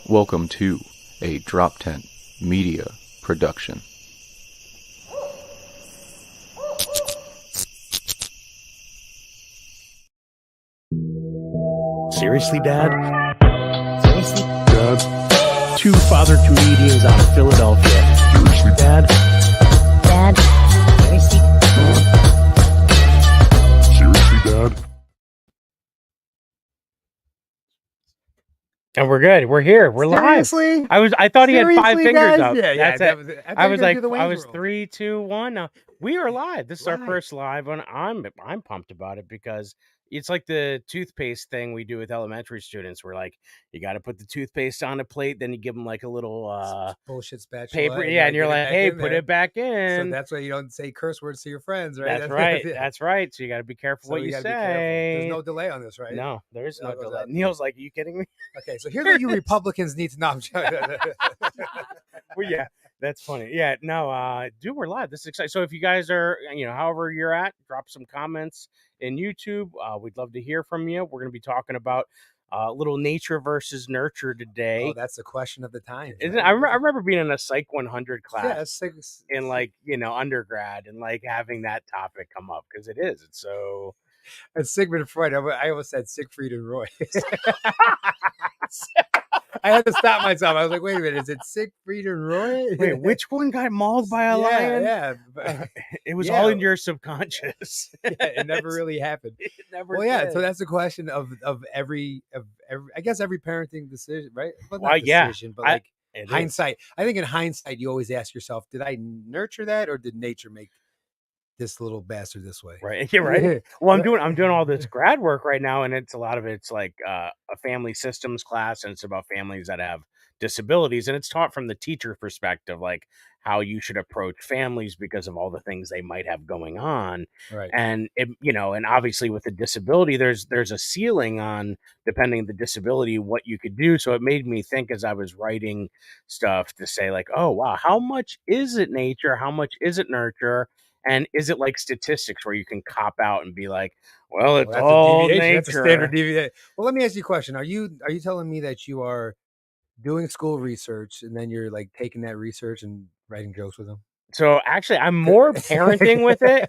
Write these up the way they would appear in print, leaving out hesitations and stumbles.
Welcome to a Drop Tent Media production. Seriously, Dad? Seriously, Dad? Two father comedians out of Philadelphia. Seriously, Dad? Dad? Seriously? Seriously, Dad? And we're good. We're here. We're Seriously? live. I thought he had five Seriously, fingers guys? up. Yeah, That's yeah. it. I thought I you was were gonna like, do the I Wayne's was World. 3, 2, 1. Now we are live. This is our Right. first live one. I'm pumped about it because it's like the toothpaste thing we do with elementary students. We're like, you got to put the toothpaste on a plate, then you give them like a little Bullshit spatula. paper. Yeah, and you're get it like, back hey, in put there. it back So in. that's why you don't say curse words to your friends, right? That's right. Yeah. That's right. So you got to be careful So what you gotta say. be careful. There's no delay on this, right? No, there is It no all goes delay. out. Neil's like, are you kidding me? Okay, so here's what you Republicans need to know. Well, yeah, that's funny. Yeah, no, dude, we're live. This is exciting. So if you guys are, however you're at, drop some comments in YouTube. We'd love to hear from you. We're going to be talking about little nature versus nurture today. Oh, that's the question of the time. Isn't it? I remember being in a Psych 100 class Yeah, it's in undergrad and like having that topic come up because it is. It's so. it's Sigmund Freud. I almost said Siegfried and Roy. I had to stop myself. I was like, wait a minute, is it Siegfried and Roy? Wait, which one got mauled by a lion? Yeah. It was Yeah. all in your subconscious. Yeah, it never really happened. It never Well, yeah. did. So that's the question of every I guess every parenting decision, right? Well, Well, not yeah. decision, but like It is. hindsight. I think in hindsight, you always ask yourself, did I nurture that, or did nature make this little bastard this way? Right. You're right. Well, I'm doing all this grad work right now, and it's a lot of it's like a family systems class, and it's about families that have disabilities, and it's taught from the teacher perspective, like how you should approach families because of all the things they might have going on. Right. And and obviously with the disability, there's a ceiling on depending on the disability what you could do. So it made me think as I was writing stuff to say like, oh wow, how much is it nature? How much is it nurture? And is it like statistics where you can cop out and be like, well, it's Well, that's all a deviation. nature? That's a standard deviation. Well, let me ask you a question. Are you telling me that you are doing school research and then you're like taking that research and writing jokes with them? So actually, I'm more parenting with it,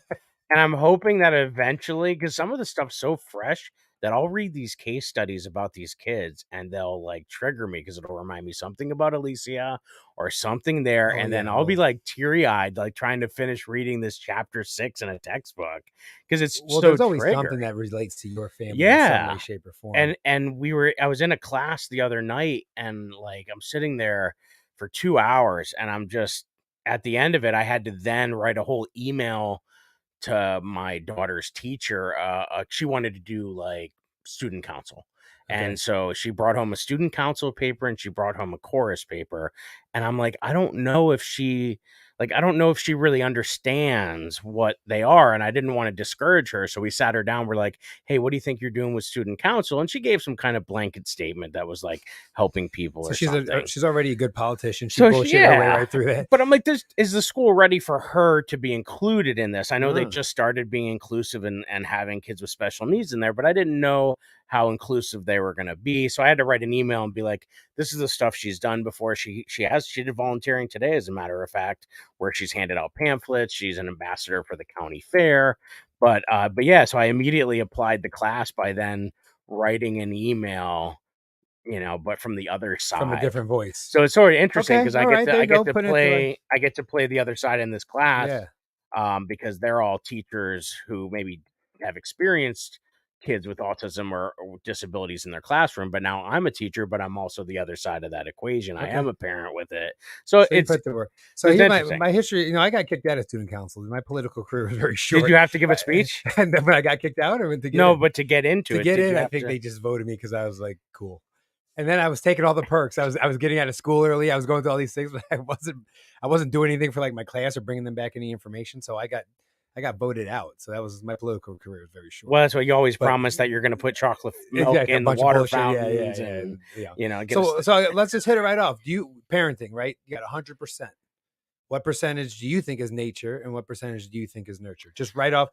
and I'm hoping that eventually, because some of the stuff's so fresh that I'll read these case studies about these kids, and they'll like trigger me because it'll remind me something about Alicia or something there, Oh, and then yeah, I'll be well- like teary-eyed, like trying to finish reading this chapter 6 in a textbook because it's Well, so there's always triggered. something that relates to your family in Yeah. some way, shape, or form. And I was in a class the other night, and like I'm sitting there for 2 hours, and I'm just at the end of it, I had to then write a whole email to my daughter's teacher. She wanted to do like student council. Okay. And so she brought home a student council paper and she brought home a chorus paper. And I'm like, I don't know if she really understands what they are. And I didn't want to discourage her. So we sat her down. We're like, hey, what do you think you're doing with student council? And she gave some kind of blanket statement that was like helping people So or she's something. she's already a good politician. She So bullshit her way yeah. right through that. But I'm like, is the school ready for her to be included in this? I know they Mm. just started being inclusive and having kids with special needs in there, but I didn't know how inclusive they were going to be. So I had to write an email and be like, this is the stuff she's done before. She did volunteering today, as a matter of fact, where she's handed out pamphlets. She's an ambassador for the county fair. But yeah, so I immediately applied the class by then writing an email, but from the other side. From a different voice. So it's sort of interesting Okay, because all right, there you go. Put it to, I get to play the other side in this class. Yeah. Because they're all teachers who maybe have experienced kids with autism or disabilities in their classroom. But now I'm a teacher, but I'm also the other side of that equation. Okay. I am a parent with it. So you it's put the work. So it's here's interesting. my history. I got kicked out of student council. My political career was very short. Did you have to give a speech? And then when I got kicked out, or to get No, in? but to get into To it, get did in, you I have think to- they just voted me because I was like cool. And then I was taking all the perks. I was getting out of school early. I was going through all these things, but I wasn't doing anything for like my class or bringing them back any information. So I got voted out. So that was my political career was very short. Well, that's what you always But- promise that you're going to put chocolate milk Exactly, a in the bunch of water bullshit. fountains, Yeah. and get So a- so let's just hit it right off. Do you parenting, right? You got 100%. What percentage do you think is nature and what percentage do you think is nurture? Just right off,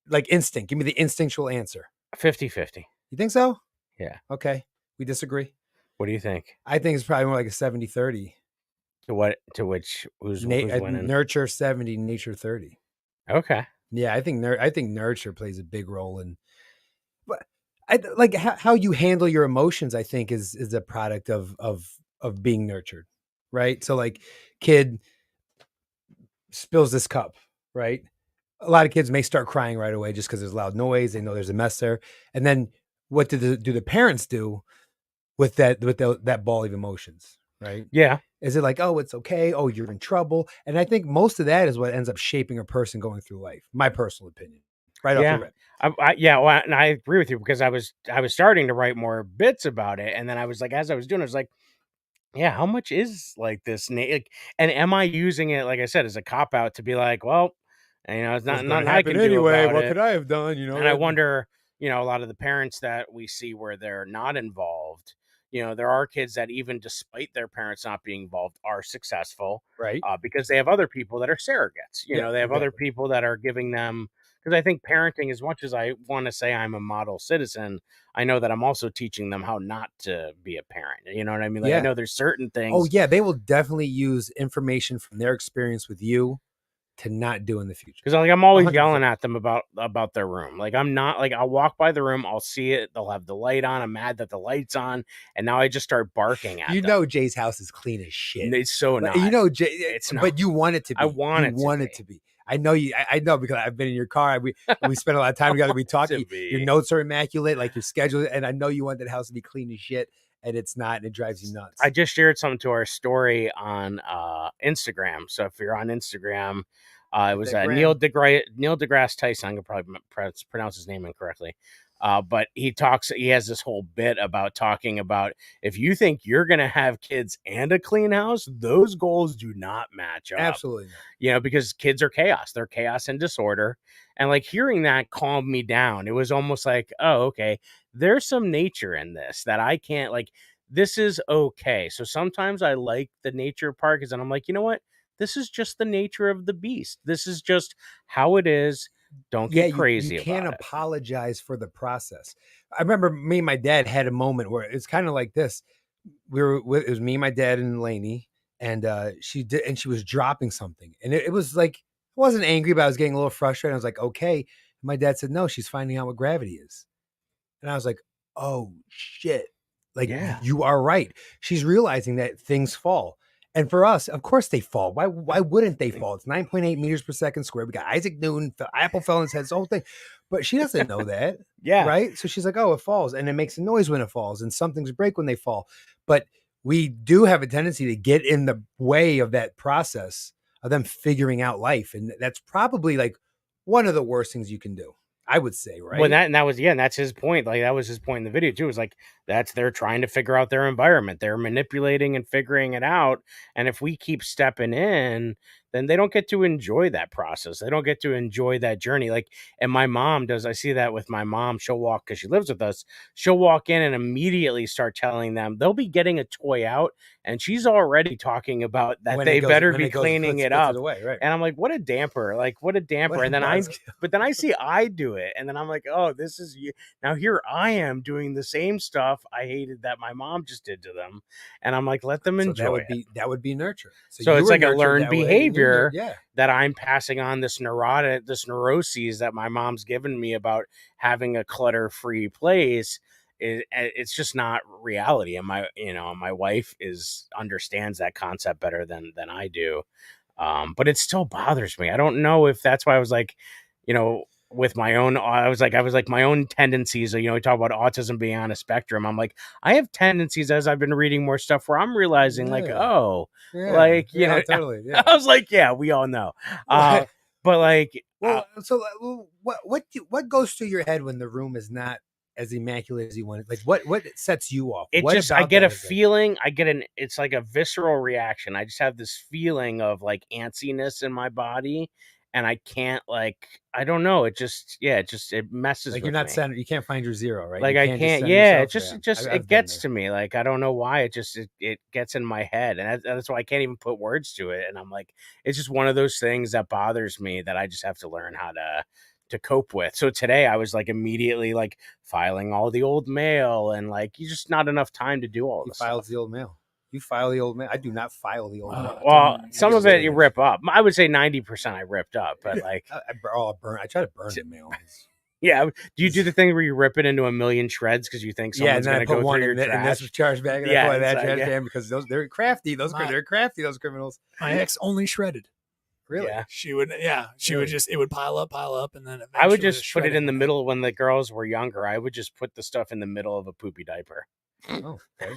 like instinct. Give me the instinctual answer. 50-50. You think so? Yeah. Okay. We disagree. What do you think? I think it's probably more like a 70-30. Who's winning? Nurture 70, nature 30. Okay. Yeah, I think nurture plays a big role in, but I like how you handle your emotions. I think is a product of being nurtured, right? So like, kid spills this cup, right? A lot of kids may start crying right away just because there's loud noise. They know there's a mess there, and then what do the parents do with that ball of emotions, right? Yeah. Is it like, oh, it's okay? Oh, you're in trouble. And I think most of that is what ends up shaping a person going through life. My personal opinion, right off the Yeah. rip. Yeah, well, and I agree with you because I was starting to write more bits about it, and then I was like, as I was doing, I was like, yeah, how much is like this, like, and am I using it, like I said, as a cop out to be like, well, it's It's not gonna nothing I happen can do anyway. about What it. could I have done? And I wonder, a lot of the parents that we see where they're not involved, there are kids that even despite their parents not being involved are successful, right? because they have other people that are surrogates. Yeah, They have other exactly. people that are giving them. Because I think parenting, as much as I want to say I'm a model citizen, I know that I'm also teaching them how not to be a parent. You know what I mean? Like, I Yeah. know there's certain Oh, things. yeah. They will definitely use information from their experience with you to not do in the future. Because I'm always 100%. yelling at them about their room. Like, I'm not like, I'll walk by the room, I'll see it, they'll have the light on. I'm mad that the light's on, and now I just start barking at them. Jay's house is clean as shit. It's so not. Jay, It's not. but you want it to be. I want it to be. I know you. I know because I've been in your car. We spent a lot of time together. We talk. Your notes are immaculate, like your schedule, and I know you want that house to be clean as shit, and it's not, and it drives you nuts. I just shared something to our story on Instagram. So if you're on Instagram, it was Neil deGrasse Tyson. I'm gonna probably pronounce his name incorrectly. But he has this whole bit about talking about, if you think you're going to have kids and a clean house, those goals do not match up. Absolutely not. Because kids are chaos. They're chaos and disorder. And like, hearing that calmed me down. It was almost like, oh, okay, there's some nature in this that I can't, like, this is okay. So sometimes I like the nature part, because then I'm like, you know what? This is just the nature of the beast. This is just how it is. Don't get crazy you can't about it. apologize for the process. I remember me and my dad had a moment where it's kind of like this. It was me, my dad, and Lainey, and she was dropping something, and it was like, I wasn't angry, but I was getting a little frustrated. I was like, okay. And my dad said, no, she's finding out what gravity is, and I was like, oh shit, like, Yeah. you are right. She's realizing that things fall. And for us, of course they fall. Why wouldn't they fall? It's 9.8 meters per second squared. We got Isaac Newton, Apple fell in his head, the whole thing. But she doesn't know that. Yeah. Right? So she's like, oh, it falls. And it makes a noise when it falls. And some things break when they fall. But we do have a tendency to get in the way of that process of them figuring out life. And that's probably like one of the worst things you can do, I would say, right? Well, and that's his point. Like, that was his point in the video too. It was like, they're trying to figure out their environment. They're manipulating and figuring it out. And if we keep stepping in, then they don't get to enjoy that process. They don't get to enjoy that journey. Like, and my mom does. I see that with my mom. She'll walk, because she lives with us. She'll walk in and immediately start telling them they'll be getting a toy out, and she's already talking about that When they it goes- better when be it goes- cleaning puts it up. away, right? And I'm like, what a damper! Like, what a damper! What a And then buzzkill. but then I see I do it, and then I'm like, oh, this is you. Now here I am doing the same stuff I hated that my mom just did to them, and I'm like, let them enjoy it. That would be nurture. So you it's were like a nurtured learned that way, and behavior yeah. that I'm passing on, this neuroses that my mom's given me about having a clutter-free place. It's just not reality. And my wife understands that concept better than I do. But it still bothers me. I don't know if that's why I was like, with my own, I was like my own tendencies. We talk about autism being on a spectrum. I'm like, I have tendencies as I've been reading more stuff where I'm realizing like, oh, like, totally. Yeah. I was like, yeah, we all know. But like, so what goes through your head when the room is not as immaculate as you want it? Like, what sets you off? I get a feeling, it's like a visceral reaction. I just have this feeling of like antsiness in my body, and I can't, like, I don't know. It messes like, with you're not me. centered. You can't find your zero, right? Like, I can't. Yeah, it gets to me. Like, I don't know why. It gets in my head, and that's why I can't even put words to it. And I'm like, it's just one of those things that bothers me that I just have to learn how cope with. So today I was like immediately like filing all the old mail, and like you just not enough time to do all He this files stuff. the old mail. You file the old mail. I do not file the old mail. Well, some of it you rip up. I would say 90% I ripped up, but like I try to burn the mail. yeah. Do you do the thing where you rip it into a million shreds because you think someone's and then going to I put go one through in, your in this trash? charge bag, and Yeah, I put that it's trash like, can because they're crafty. They're crafty. Those criminals. My ex only shredded. Really? Yeah. She would just, it would pile up, and then I would eventually just put it in the middle when the girls were younger. I would just put the stuff in the middle of a poopy diaper. Oh, okay.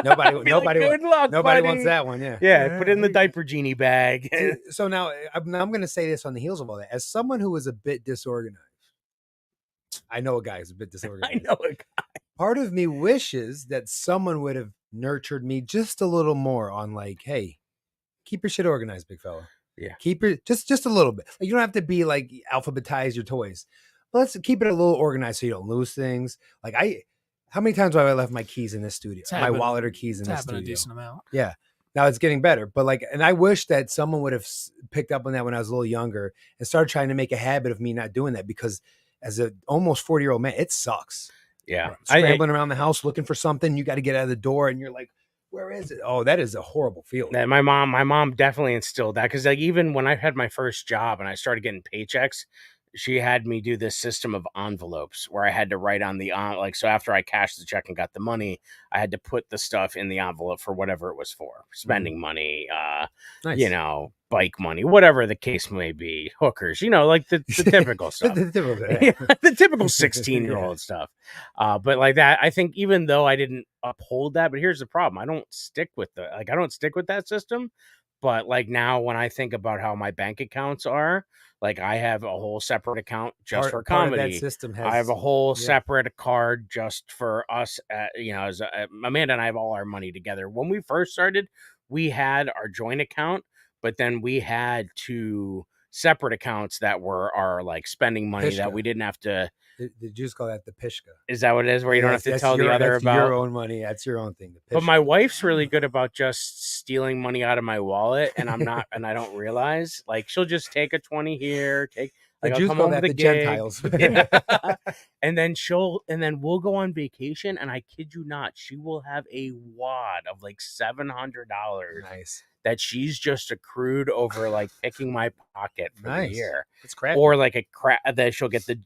Nobody Good luck, buddy. wants that one. Yeah. Yeah, put it in the diaper genie bag. So now I'm going to say this on the heels of all that. As someone who is a bit disorganized, I know a guy who's a bit disorganized. I know a guy. Part of me wishes that someone would have nurtured me just a little more on like, hey, keep your shit organized, big fella. Yeah. Keep your just a little bit. Like, you don't have to be like alphabetize your toys. But let's keep it a little organized so you don't lose things. Like how many times have I left my keys in this studio? My wallet or keys in this studio? a decent amount. Yeah. Now it's getting better, but like, and I wish that someone would have picked up on that when I was a little younger and started trying to make a habit of me not doing that, because as a almost 40-year-old man, it sucks. Yeah. Scrambling around the house looking for something, you got to get out of the door and you're like, where is it? Oh, that is a horrible feeling. My mom definitely instilled that, because like even when I had my first job and I started getting paychecks, she had me do this system of envelopes where I had to write on the so after I cashed the check and got the money, I had to put the stuff in the envelope for whatever it was for, spending money, Nice. you know, bike money, whatever the case may be, hookers, you know, like the typical stuff. The typical 16-year-old stuff. But like that, I think even though I didn't uphold that, but here's the problem. I don't stick with that system. But like now when I think about how my bank accounts are, like I have a whole separate account just for comedy. Part of that system I have a whole separate card just for us. As Amanda and I have all our money together. When we first started, we had our joint account, but then we had 2 separate accounts that were our like spending money that we didn't have to. The Jews call that the pishka. Is that what it is? Where you don't have to tell the other about your own money. That's your own thing. But my wife's really good about just stealing money out of my wallet, and I'm not, and I don't realize. Like she'll just take a 20 here, like the I'll Jews come call home that with a the gig. Gentiles. and then we'll go on vacation, and I kid you not, she will have a wad of like $700 Nice. that she's just accrued over like picking my pocket for the year. It's crap. Or like that she'll get the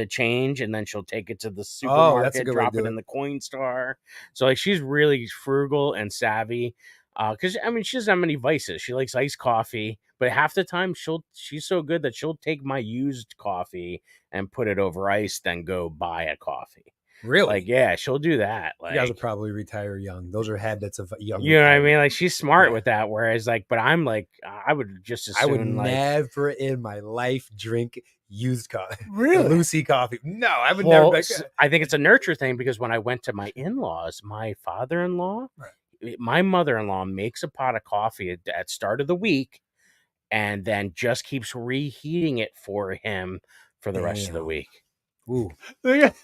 change, and then she'll take it to the supermarket, drop it in the Coinstar. So like she's really frugal and savvy. Because I mean she doesn't have many vices. She likes iced coffee, but half the time she's so good that she'll take my used coffee and put it over ice, then go buy a coffee. Really? Like, yeah, she'll do that. Like, you guys will probably retire young. Those are habits of young. You know what I mean? Like, she's smart with that. Whereas, like, but I'm like, I would just assume, I would like, never in my life drink used coffee. Really? Lucy coffee. No, I would never. I think it's a nurture thing, because when I went to my in-laws, my father-in-law, my mother-in-law makes a pot of coffee at start of the week, and then just keeps reheating it for him for the rest of the week. Ooh. Albert,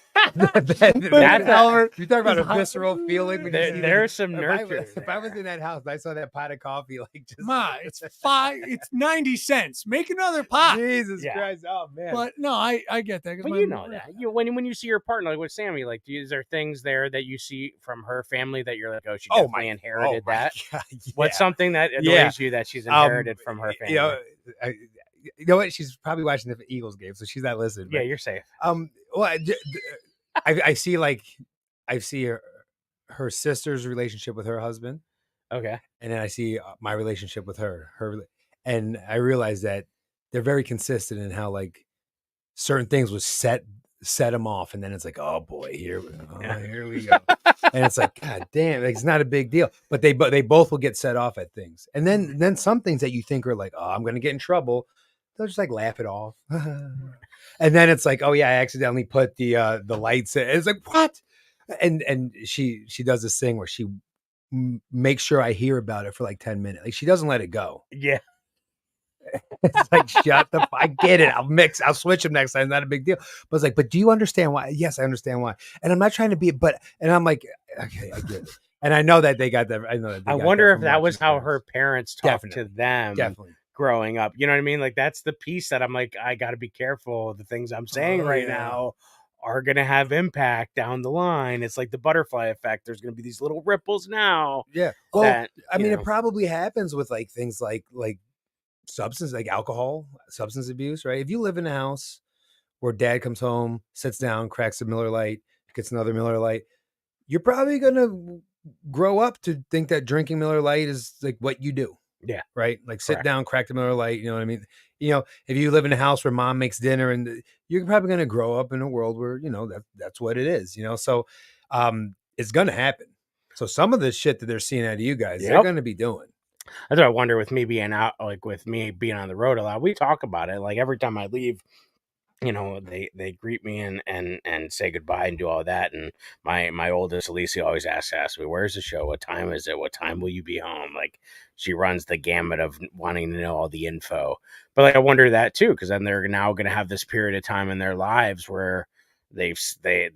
you talk about a visceral feeling. When There's some nurture. If I was in that house and I saw that pot of coffee, like just it's 90 cents. Make another pot. Jesus Christ. Oh man. But no, I get that. But you know that. When you see your partner, like with Sammy, like is there things there that you see from her family that you're like, oh, she definitely inherited that? God, What's something that annoys you that she's inherited from her family? You know what? She's probably watching the Eagles game, so she's not listening. Yeah, you're safe. Well, I see her sister's relationship with her husband. Okay. And then I see my relationship with her, and I realize that they're very consistent in how like certain things would set them off, and then it's like, oh boy, here we go, and it's like, God damn, it's not a big deal, but they both will get set off at things, and then some things that you think are like, oh, I'm gonna get in trouble, they'll just like laugh it off, and then it's like, oh yeah, I accidentally put the lights in. It's like, what? And she does this thing where she makes sure I hear about it for like 10 minutes. Like she doesn't let it go. Yeah. It's like, shut the I get it. I'll switch them next time. Not a big deal. But it's like, but do you understand why? Yes, I understand why. And I'm not trying to be, and I'm like, okay, I get it. And I know that they got that. I wonder if that was how her parents talked to them. Definitely. growing up. You know what I mean? Like that's the piece that I'm like, I got to be careful. The things I'm saying now are going to have impact down the line. It's like the butterfly effect. There's going to be these little ripples now. Yeah. Well, that, I mean, know. it probably happens with like things like substance, like alcohol, substance abuse, right? If you live in a house where dad comes home, sits down, cracks a Miller Lite, gets another Miller Lite, you're probably going to grow up to think that drinking Miller Lite is like what you do. Yeah. Right. Like sit down, crack the Miller Lite. You know what I mean? You know, if you live in a house where mom makes dinner, and you're probably going to grow up in a world where, you know, that's what it is, you know? So it's going to happen. So some of the shit that they're seeing out of you guys, they're going to be doing. That's what I wonder with me being out, like with me being on the road a lot. We talk about it. Like every time I leave, you know, they greet me and say goodbye and do all that. And my oldest Alicia always asks me, where's the show? What time is it? What time will you be home? Like she runs the gamut of wanting to know all the info. But like I wonder that too, because then they're now going to have this period of time in their lives where they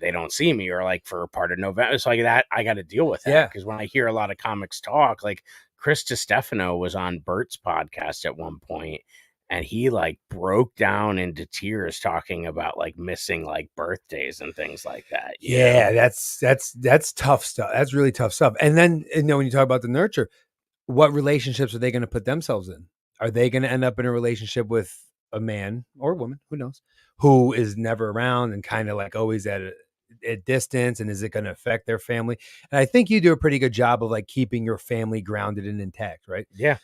don't see me, or like for a part of November. It's like that I got to deal with that. Yeah. Because when I hear a lot of comics talk, like Chris DiStefano was on Bert's podcast at one point, and he like broke down into tears talking about like missing like birthdays and things like that. Yeah, that's tough stuff. That's really tough stuff. And then, you know, when you talk about the nurture, what relationships are they going to put themselves in? Are they going to end up in a relationship with a man or a woman, who knows, who is never around and kind of like always at a distance? And is it going to affect their family? And I think you do a pretty good job of like keeping your family grounded and intact, right? Yeah.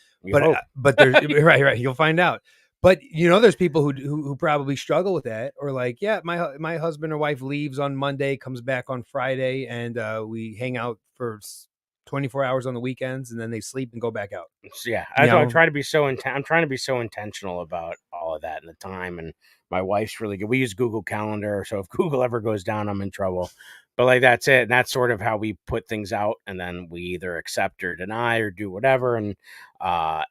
But there's right. You'll find out. But you know, there's people who probably struggle with that, or like, yeah, my husband or wife leaves on Monday, comes back on Friday, and we hang out for 24 hours on the weekends, and then they sleep and go back out. Yeah, I try to be I'm trying to be so intentional about all of that and the time. And my wife's really good. We use Google Calendar, so if Google ever goes down, I'm in trouble. But like that's it. And that's sort of how we put things out, and then we either accept or deny or do whatever. And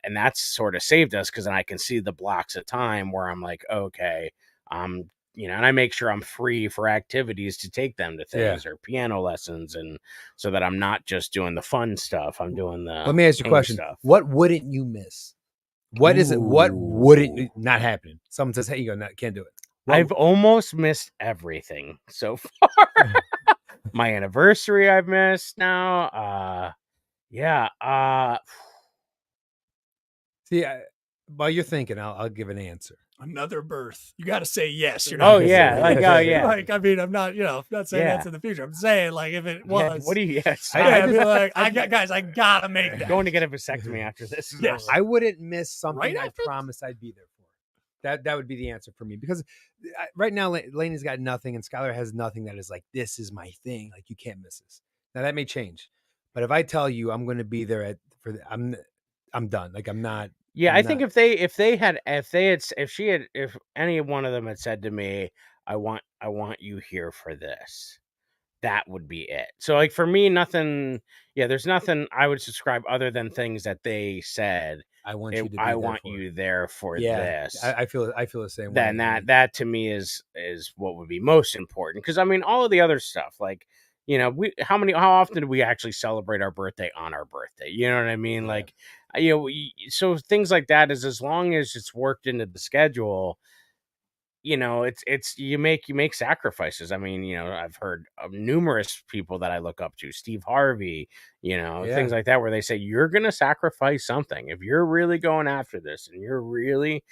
that's sort of saved us, because then I can see the blocks of time where I'm like, okay, you know, and I make sure I'm free for activities to take them to things or piano lessons, and so that I'm not just doing the fun stuff. I'm doing the. Let me ask you a question. Stuff. What wouldn't you miss? What is it? What wouldn't not happening? Someone says, "Hey, you go, no, can't do it." I've almost missed everything so far. My anniversary I've missed now. See, while you're thinking, I'll give an answer. Another birth. You got to say yes. You're not like, like, I mean, I'm not, you know, not saying that's in the future. I'm saying like if it was. What do you? I'd be like, I gotta make that. Going to get a vasectomy after this. Yes. I wouldn't miss something Right I promised I'd be there for. That would be the answer for me, because right now Lainey's got nothing and Skylar has nothing that is like, this is my thing. Like, you can't miss this. Now that may change, but if I tell you I'm going to be there I'm done. Like, I'm not. Yeah, I think if any one of them had said to me, I want you here for this, that would be it. So like for me, nothing. Yeah, there's nothing I would subscribe other than things that they said. I want you to be I there want for you there for this. I feel the same way. Then that to me is what would be most important, because I mean all of the other stuff, like, you know, how often do we actually celebrate our birthday on our birthday? You know what I mean? Yeah. Like, you know, so things like that is, as long as it's worked into the schedule, you know, it's you make sacrifices. I mean, you know, I've heard of numerous people that I look up to, Steve Harvey, you know, things like that, where they say you're going to sacrifice something if you're really going after this and you're really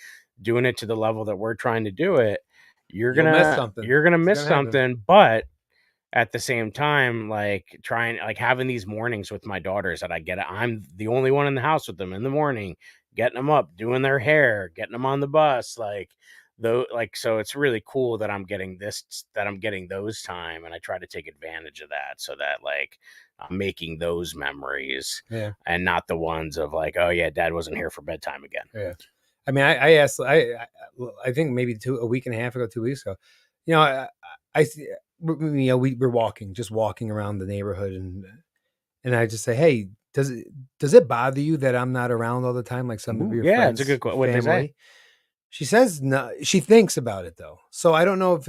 doing it to the level that we're trying to do it. You're going to miss something, but at the same time, like having these mornings with my daughters that I'm the only one in the house with them in the morning, getting them up, doing their hair, getting them on the bus, so it's really cool that I'm getting those time, and I try to take advantage of that, so that like I'm making those memories, and not the ones of like, oh yeah, dad wasn't here for bedtime again. Yeah. I mean, I asked, I think maybe a week and a half ago, 2 weeks ago, you know, you know, we're walking around the neighborhood, and I just say, hey, does it bother you that I'm not around all the time like some of your friends? It's a good question. What did they say? She says no. She thinks about it though, so I don't know if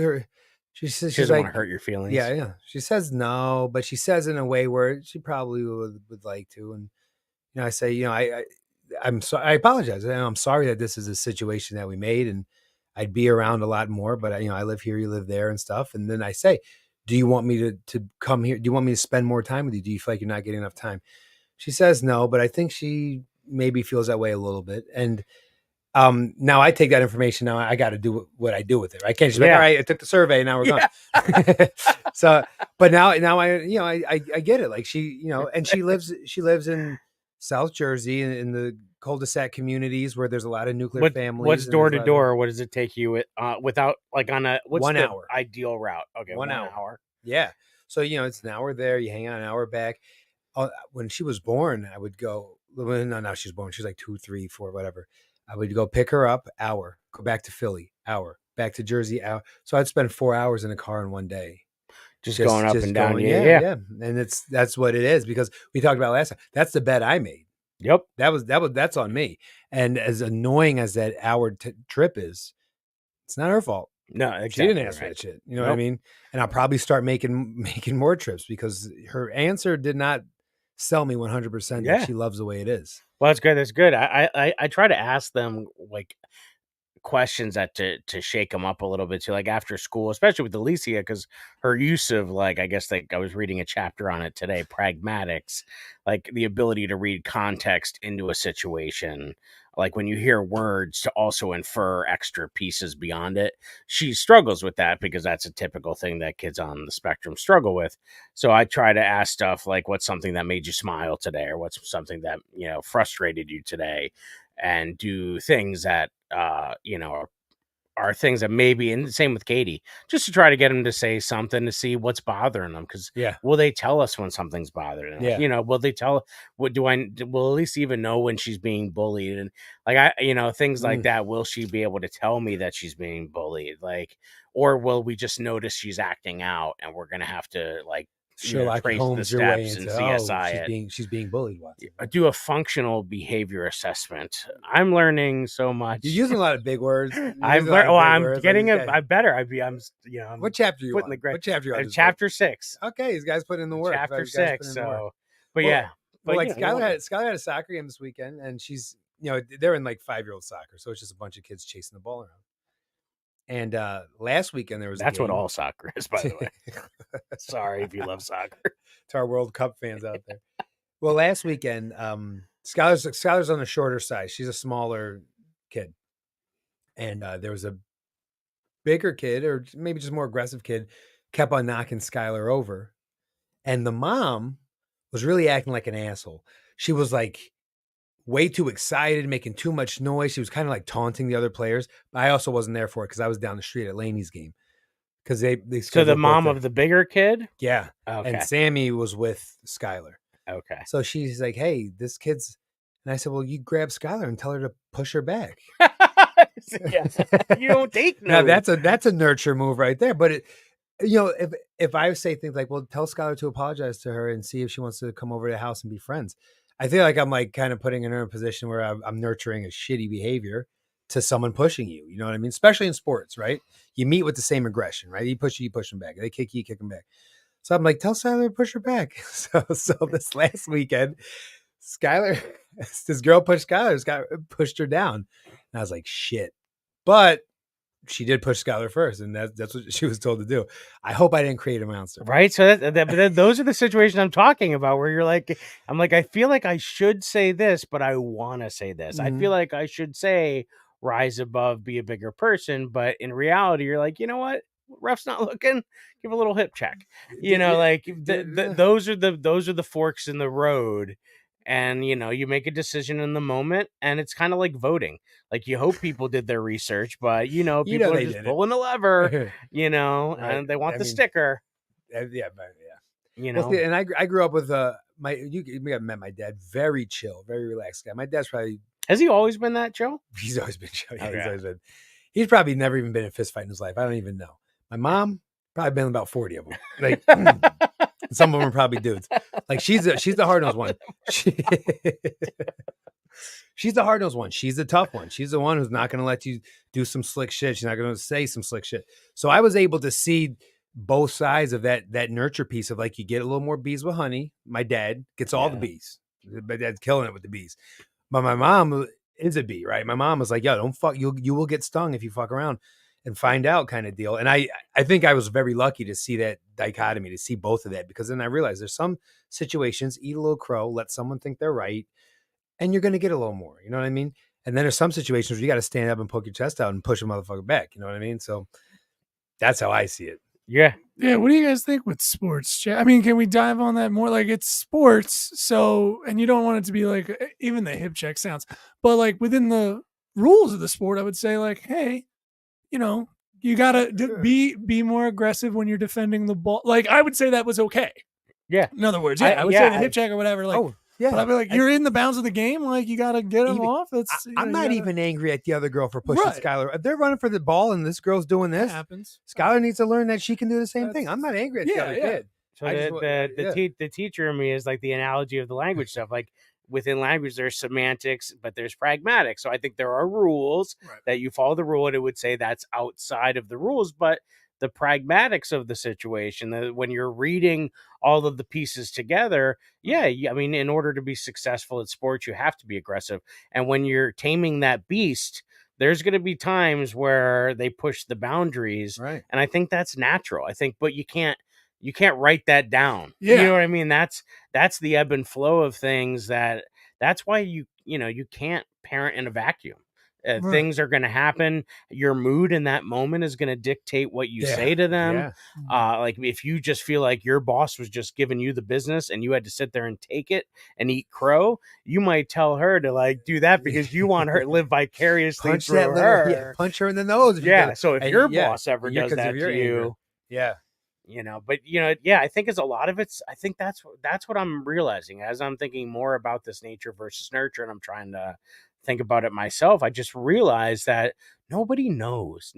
she says she doesn't want to hurt your feelings. Yeah. She says no, but she says in a way where she probably would like to, and you know, I say, you know, I'm sorry. I apologize. I'm sorry that this is a situation that we made, and I'd be around a lot more, but I live here, you live there and stuff. And then I say, do you want me to come here? Do you want me to spend more time with you? Do you feel like you're not getting enough time? She says no, but I think she maybe feels that way a little bit. And now I take that information. Now I got to do what I do with it. I can't just be like, all right, I took the survey. Now we're gone. So, but now I get it. Like she, and she lives in South Jersey in the cul-de-sac communities where there's a lot of nuclear families. What's door to door? What does it take you without like on a what's 1 the hour ideal route? Okay, 1 hour. Yeah. So it's an hour there. You hang out an hour back. When she was born, I would go. No, she was born. She was like 2, 3, 4, whatever. I would go pick her up, hour, go back to Philly, hour, back to Jersey, hour. So I'd spend 4 hours in a car in one day. Just going up and down. Yeah. And that's what it is, because we talked about last time. That's the bet I made. Yep. That's on me. And as annoying as that hour trip is, it's not her fault. No, exactly. She didn't ask for that shit. You know what I mean? And I'll probably start making more trips, because her answer did not sell me 100% that she loves the way it is. Well, that's good. That's good. I try to ask them like questions that to shake them up a little bit too, like after school, especially with Alicia, because her use of like, I guess like I was reading a chapter on it today, pragmatics, like the ability to read context into a situation. Like when you hear words to also infer extra pieces beyond it. She struggles with that because that's a typical thing that kids on the spectrum struggle with. So I try to ask stuff like, what's something that made you smile today? Or what's something that, frustrated you today? And do things that, are things that maybe, and the same with Katie, just to try to get them to say something to see what's bothering them. Because will they tell us when something's bothering them? Yeah. Will they tell? Will Elise even know when she's being bullied? And like things like that. Will she be able to tell me that she's being bullied? Like, or will we just notice she's acting out and we're gonna have to like Sherlock trace Holmes the your way steps and into, CSI she's being bullied. Watson. Do a functional behavior assessment. I'm learning so much. You're using a lot of big words. I'm getting I'm better. I'm what chapter you on? What chapter you on? Chapter 6. Okay, these guys put in the work. Chapter 6. So, but Skylar had a soccer game this weekend, and she's they're in like 5-year-old soccer, so it's just a bunch of kids chasing the ball around. And last weekend there was that's what all soccer is, by the way. Sorry if you love soccer. To our World Cup fans out there. Well, last weekend, Skylar's on the shorter side. She's a smaller kid, and there was a bigger kid, or maybe just more aggressive kid, kept on knocking Skylar over, and the mom was really acting like an asshole. She was like way too excited, making too much noise. She was kind of like taunting the other players. But I also wasn't there for it because I was down the street at Laney's game. Because they so the mom of the bigger kid? Yeah. Okay. And Sammy was with Skylar. Okay. So she's like, hey, this kid's, and I said, well, you grab Skylar and tell her to push her back. You don't take no. Now that's a nurture move right there. But if I say things like, well, tell Skylar to apologize to her and see if she wants to come over to the house and be friends. I feel like I'm like kind of putting her in a position where I'm nurturing a shitty behavior to someone pushing you. You know what I mean? Especially in sports, right? You meet with the same aggression, right? You push them back. They kick you kick them back. So I'm like, tell Skylar to push her back. So this last weekend, this girl pushed Skylar, pushed her down. And I was like, shit. But she did push Skylar first, and that's what she was told to do. I hope I didn't create a monster. Right. So but then those are the situations I'm talking about where you're like, I'm like, I feel like I should say this, but I want to say this. I feel like I should say rise above, be a bigger person. But in reality, you're like, you know what? Ref's not looking. Give a little hip check. Those are the forks in the road. And, you make a decision in the moment, and it's kind of like voting. Like, you hope people did their research, but, people are just pulling a lever, right. And they want the sticker. Yeah. Well, and I grew up with you met my dad. Very chill, very relaxed guy. My dad's probably... Has he always been that chill? He's always been chill. Yeah, he's probably never even been in a fist fight in his life. I don't even know. My mom, probably been about 40 of them. Like... Some of them are probably dudes. Like she's the hard-nosed one. She's the hard-nosed one. She's the tough one. She's the one who's not going to let you do some slick shit. She's not going to say some slick shit. So I was able to see both sides of that nurture piece of like, you get a little more bees with honey. My dad gets all the bees. My dad's killing it with the bees. But my mom is a B, right? My mom was like, yo, don't fuck, you will get stung if you fuck around and find out kind of deal. And I think I was very lucky to see that dichotomy, to see both of that, because then I realized there's some situations, eat a little crow, let someone think they're right, and you're going to get a little more, you know what I mean? And then there's some situations where you got to stand up and poke your chest out and push a motherfucker back, you know what I mean? So that's how I see it. Yeah. Yeah, what do you guys think with sports? I mean, can we dive on that more? Like, it's sports, so, and you don't want it to be like, even the hip check sounds, but like within the rules of the sport, I would say like, hey, you know, you gotta be more aggressive when you're defending the ball. Like, I would say that was okay. Yeah. In other words, I would say the hip check or whatever. Like, yeah. But I'd be like, you're in the bounds of the game. Like, you got to get them off. That's, I'm not even angry at the other girl for pushing Skylar. If they're running for the ball and this girl's doing this, happens. Skylar needs to learn that she can do the same thing. I'm not angry at the other kid. So the teacher in me is like the analogy of the language stuff. Like, within language, there's semantics, but there's pragmatics. So I think there are rules that you follow the rule, and it would say that's outside of the rules. But the pragmatics of the situation, when you're reading all of the pieces together, I mean, in order to be successful at sports, you have to be aggressive. And when you're taming that beast, there's going to be times where they push the boundaries. Right. And I think that's natural. I think, but you can't write that down. Yeah. You know what I mean? That's the ebb and flow of things. That's why you can't parent in a vacuum. Things are going to happen. Your mood in that moment is going to dictate what you say to them. Like, if you just feel like your boss was just giving you the business and you had to sit there and take it and eat crow, you might tell her to like do that because you want her to live vicariously through her. Punch her in the nose. So if your boss ever does that to you, but I think it's a lot of it's. I think that's what I'm realizing as I'm thinking more about this nature versus nurture, and I'm trying to think about it myself. I just realized that nobody knows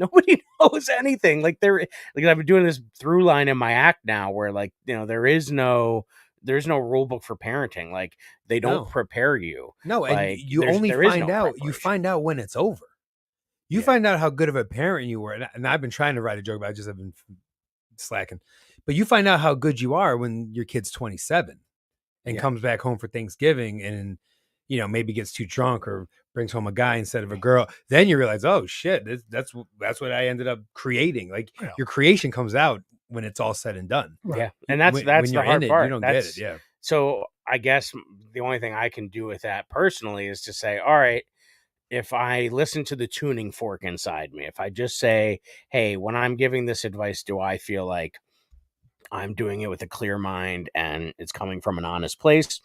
anything. Like I've been doing this through line in my act now, where there's no rule book for parenting. Like, they don't prepare you. No, and like, you only find out. You find out when it's over. You find out how good of a parent you were, and I've been trying to write a joke, but I just have been slacking. But you find out how good you are when your kid's 27 and comes back home for Thanksgiving and maybe gets too drunk or brings home a guy instead of a girl. Then you realize, oh shit, that's what I ended up creating. Like, your creation comes out when it's all said and done. Yeah, and that's the hard part. You don't get it. Yeah. So I guess the only thing I can do with that personally is to say, all right, if I listen to the tuning fork inside me, if I just say, hey, when I'm giving this advice, do I feel like I'm doing it with a clear mind and it's coming from an honest place?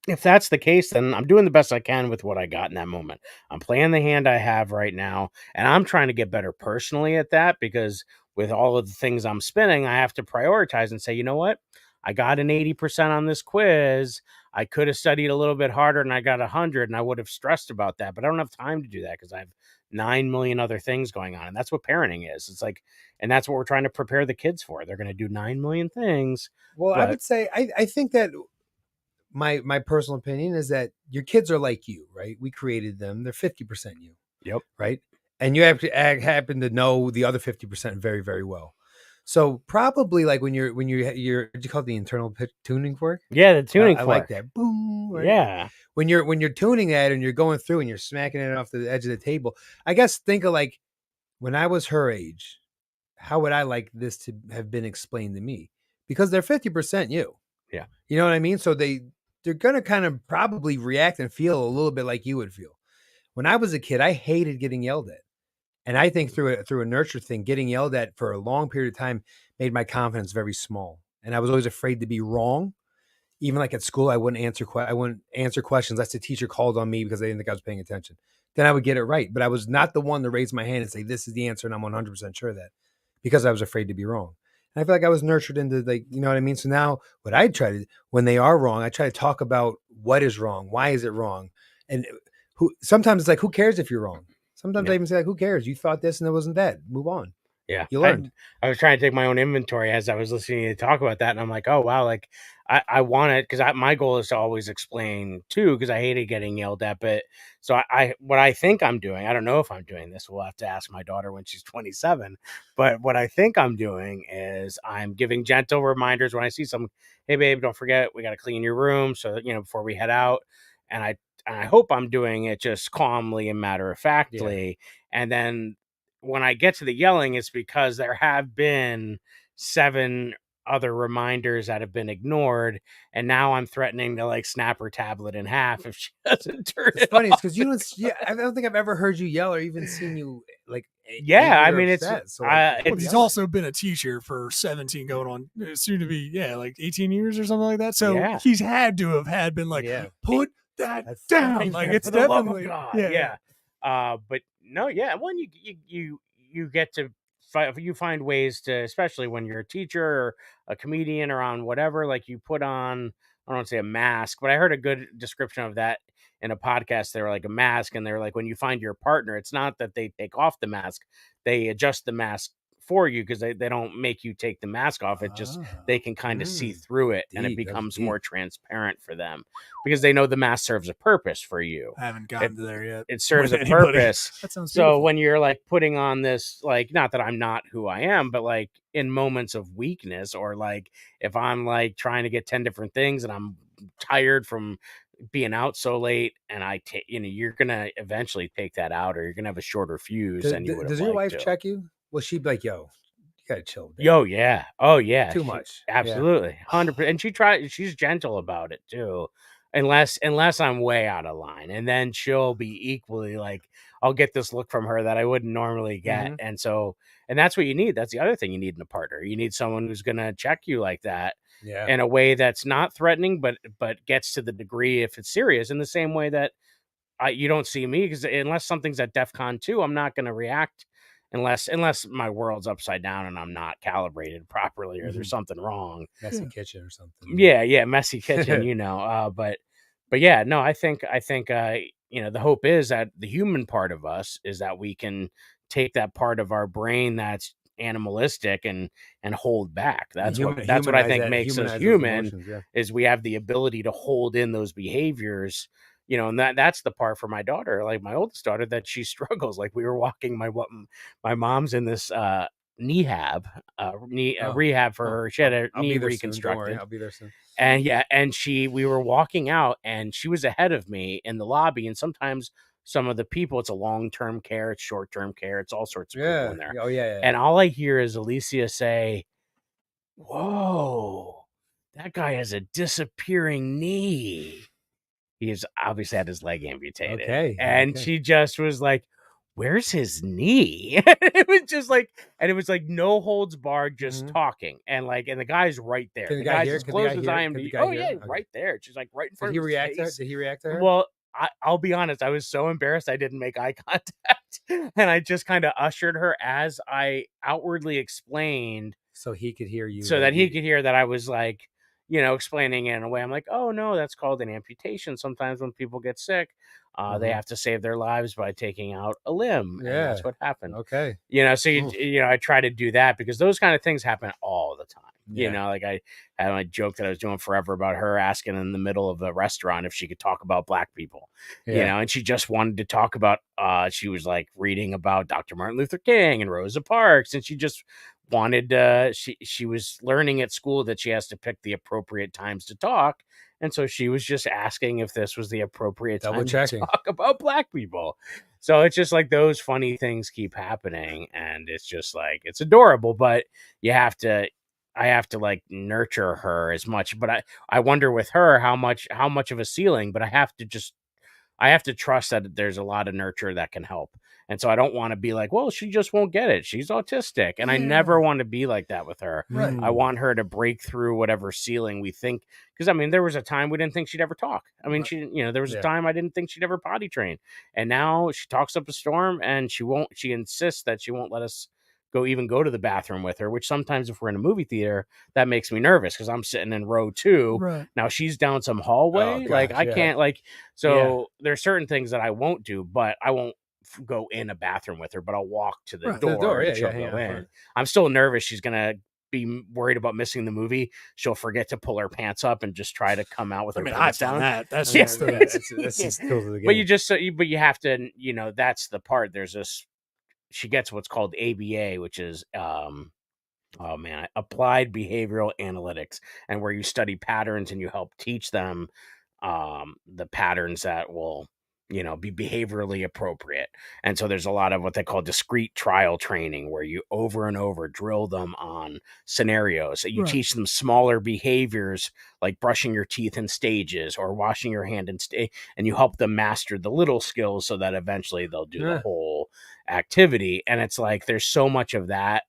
If that's the case, then I'm doing the best I can with what I got in that moment. I'm playing the hand I have right now, and I'm trying to get better personally at that, because with all of the things I'm spinning, I have to prioritize and say, you know what? I got an 80% on this quiz. I could have studied a little bit harder and I got 100, and I would have stressed about that, but I don't have time to do that because I have 9 million other things going on. And that's what parenting is. It's like, and that's what we're trying to prepare the kids for. They're going to do 9 million things. Well, I would say, I think that my personal opinion is that your kids are like you, right? We created them. They're 50% you. Yep. Right. And you have to happen to know the other 50% very, very well. So probably like when you're what do you call it, the internal tuning fork? Yeah, the tuning fork. I like that. Boom. Right? Yeah. When you're tuning that and you're going through and you're smacking it off the edge of the table, I guess think of like when I was her age, how would I like this to have been explained to me? Because they're 50% you. Yeah. You know what I mean? So they're going to kind of probably react and feel a little bit like you would feel. When I was a kid, I hated getting yelled at. And I think through a nurture thing, getting yelled at for a long period of time made my confidence very small. And I was always afraid to be wrong. Even like at school, I wouldn't answer questions unless the teacher called on me because they didn't think I was paying attention. Then I would get it right. But I was not the one to raise my hand and say, this is the answer, and I'm 100% sure of that, because I was afraid to be wrong. And I feel like I was nurtured into, like, you know what I mean? So now what I try to, when they are wrong, I try to talk about what is wrong. Why is it wrong? And sometimes it's like, who cares if you're wrong? Sometimes I even say, like, who cares? You thought this and it wasn't that. Move on. Yeah. You learned. I was trying to take my own inventory as I was listening to you talk about that. And I'm like, oh, wow. Like, I want it, because my goal is to always explain too, because I hated getting yelled at. But so what I think I'm doing, I don't know if I'm doing this. We'll have to ask my daughter when she's 27. But what I think I'm doing is I'm giving gentle reminders when I see some, hey, babe, don't forget, we got to clean your room. So, before we head out. And I hope I'm doing it just calmly and matter of factly. And then when I get to the yelling, it's because there have been 7 other reminders that have been ignored, and now I'm threatening to like snap her tablet in half if she doesn't turn It's it funny off. because you don't. Yeah, I don't think I've ever heard you yell or even seen you like. Yeah, I angry or mean, it's upset. So, well, Well, he's also been a teacher for 17 going on soon to be, like 18 years or something like that. So Yeah. he's had to have been like, Yeah. put that That's down. fine. Like Yeah, it's for the love of definitely, God, yeah. But no, yeah. When you get to you find ways to, especially when you're a teacher or a comedian or on whatever, like you put on, I don't want to say a mask, but I heard a good description of that in a podcast. They were like a mask, and they were like, when you find your partner, it's not that they take off the mask, they adjust the mask for you because they don't make you take the mask off. It just they can kind of see through it, and it Deep, that's becomes deep. more transparent for them because they know the mask serves a purpose for you. I haven't gotten to there yet. It serves with a anybody. purpose. That sounds So beautiful. when you're like putting on this, like, not that I'm not who I am, but like in moments of weakness, or like if I'm like trying to get 10 different things and I'm tired from being out so late, and I take, you're gonna eventually take that out, or you're gonna have a shorter fuse than you would. Does your wife check you? Will she be like, "Yo, you gotta chill"? Babe. Yo, yeah. Oh, yeah. Too much. Absolutely. 100%. And she's gentle about it too. Unless I'm way out of line. And then she'll be equally like, I'll get this look from her that I wouldn't normally get. Mhm. And that's what you need. That's the other thing you need in a partner. You need someone who's going to check you like that Yeah. in a way that's not threatening, but gets to the degree if it's serious, in the same way that you don't see me, because unless something's at DEFCON 2, I'm not going to react unless my world's upside down and I'm not calibrated properly, or there's something wrong. Messy kitchen or something. Yeah, messy kitchen, but yeah, no, I think the hope is that the human part of us is that we can take that part of our brain that's animalistic and hold back. That's what I think makes us human, is we have the ability to hold in those behaviors. And that's the part for my daughter, like my oldest daughter, that she struggles. Like, we were walking, my mom's in this rehab for her. She had a knee reconstructed. I'll be there soon. And we were walking out, and she was ahead of me in the lobby. And sometimes some of the people, it's a long-term care, it's short-term care, it's all sorts of people in there. Oh yeah. And all I hear is Alicia say, "Whoa, that guy has a disappearing knee." He's obviously had his leg amputated. Okay. And she just was like, "Where's his knee?" It was just like, and it was like no holds barred, just talking. And the guy's right there. Can The the guy guy's hear? as Can the close guy as hear? I am Can to the you. guy Oh, hear? yeah, Okay. right there. She's like right in front Did he of his react? face. Did he react to her? Well, I'll be honest. I was so embarrassed I didn't make eye contact. And I just kind of ushered her as I outwardly explained, so he could hear you. so that he could hear that I was like, explaining it in a way. I'm like, "Oh no, that's called an amputation. Sometimes when people get sick, they have to save their lives by taking out a limb." And Yeah. that's what happened. Okay. So I try to do that because those kind of things happen all the time. Yeah. Like I had my joke that I was doing forever about her asking in the middle of a restaurant if she could talk about black people, and she just wanted to talk about, she was like reading about Dr. Martin Luther King and Rosa Parks, and she just wanted, she was learning at school that she has to pick the appropriate times to talk. And so she was just asking if this was the appropriate time to talk about black people. So it's just like those funny things keep happening, and it's just like, it's adorable, but I have to like nurture her as much. But I wonder with her how much of a ceiling, but I have to trust that there's a lot of nurture that can help. And so I don't want to be like, well, she just won't get it, she's autistic. And I never want to be like that with her. Right. I want her to break through whatever ceiling we think, because I mean, there was a time we didn't think she'd ever talk. I mean, there was a time I didn't think she'd ever potty train. And now she talks up a storm, and she insists that she won't let us go to the bathroom with her, which sometimes if we're in a movie theater, that makes me nervous because I'm sitting in row 2. Right. Now she's down some hallway. I can't there's certain things that I won't do, but I won't go in a bathroom with her, but I'll walk to the door. And she'll go in. I'm still nervous she's going to be worried about missing the movie. She'll forget to pull her pants up and just try to come out with her pants down. That's Yeah. just But you have to, that's the part. There's this, she gets what's called ABA, which is applied behavioral analytics, and where you study patterns and you help teach them the patterns that will, be behaviorally appropriate. And so there's a lot of what they call discrete trial training, where you over and over drill them on scenarios. You Right. teach them smaller behaviors like brushing your teeth in stages or washing your hand and you help them master the little skills so that eventually they'll do the whole activity. And it's like there's so much of that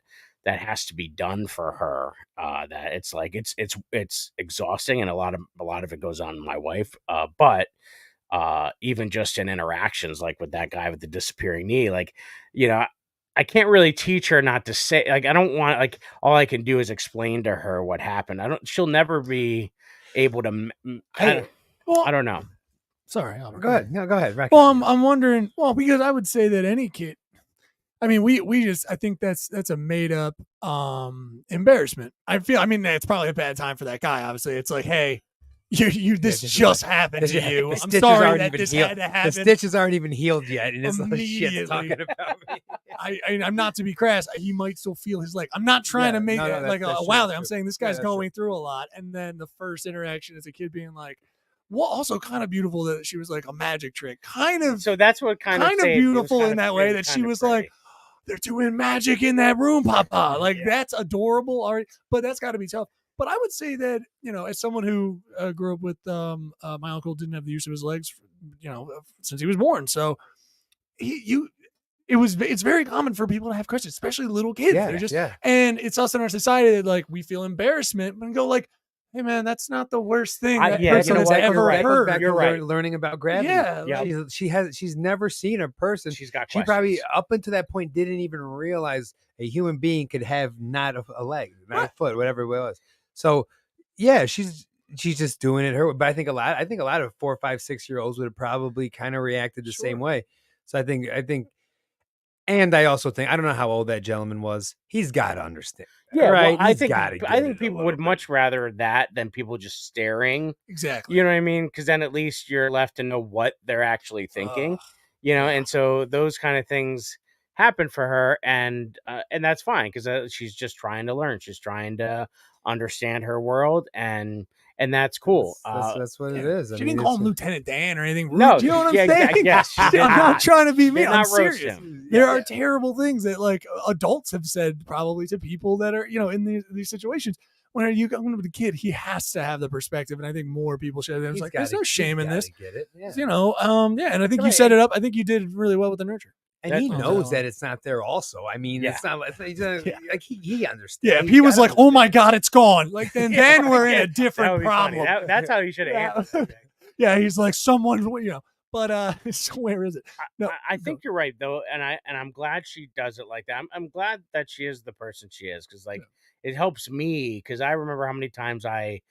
has to be done for her, that it's like it's exhausting, and a lot of it goes on my wife. But even just in interactions, like with that guy with the disappearing knee, like, I can't really teach her not to say, like, I don't want, like, all I can do is explain to her what happened. She'll never be able to, I don't know. Sorry, Albert. Go ahead. No, go ahead. Rack Well, I'm wondering. Well, because I would say that any kid. I mean, I think that's a made up embarrassment. I mean, it's probably a bad time for that guy. Obviously, it's like, hey, this just happened to you. I'm sorry that this had to happen. The stitches aren't even healed yet, and it's like shit talking about me. I'm not to be crass. He might still feel his leg. I'm not trying to make it like a wow. I'm saying this guy's going through a lot, and then the first interaction is a kid being like, well, also kind of beautiful that she was like a magic trick, kind of. So that's what kind of beautiful in that way that she was like, they're doing magic in that room, Papa. Like that's adorable already, but that's got to be tough. But I would say that, as someone who grew up with my uncle didn't have the use of his legs, since he was born. So it's very common for people to have crutches, especially little kids. And it's us in our society that like we feel embarrassment and go like, hey man, that's not the worst thing that person has ever heard. You're right. Learning about gravity. Yeah. She's never seen a person. She's got questions. She probably up until that point didn't even realize a human being could have not a leg, not a foot, whatever it was. So yeah, she's just doing it her way. But I think a lot of 4, 5, 6-year-olds would have probably kind of reacted the same way. So I think and I also think, I don't know how old that gentleman was. He's got to understand. Yeah, right. Well, I think people would much rather that than people just staring. Exactly. You know what I mean? Because then at least you're left to know what they're actually thinking. And so those kind of things happen for her, and that's fine because she's just trying to learn. She's trying to understand her world, and that's cool. That's what it is. She didn't call him Lieutenant Dan or anything rude. No, you know what I'm saying? Yes, I'm not trying to be mean. I'm serious. Him. There are terrible things that like adults have said probably to people that are, in these situations. When you go with a kid, he has to have the perspective, and I think more people should. It's like there's no shame in this. Get it. Yeah. And I think you set it up. I think you did really well with the nurture. And he knows that it's not there also. I mean, it's not like he understands. Yeah, if he was like, oh my God, it's gone. Like then we're in a different problem. That's how you should have handled it. Yeah, he's like someone, but so where is it? No, I think you're right though. And I'm glad she does it like that. I'm glad that she is the person she is. Cause it helps me. Cause I remember how many times I,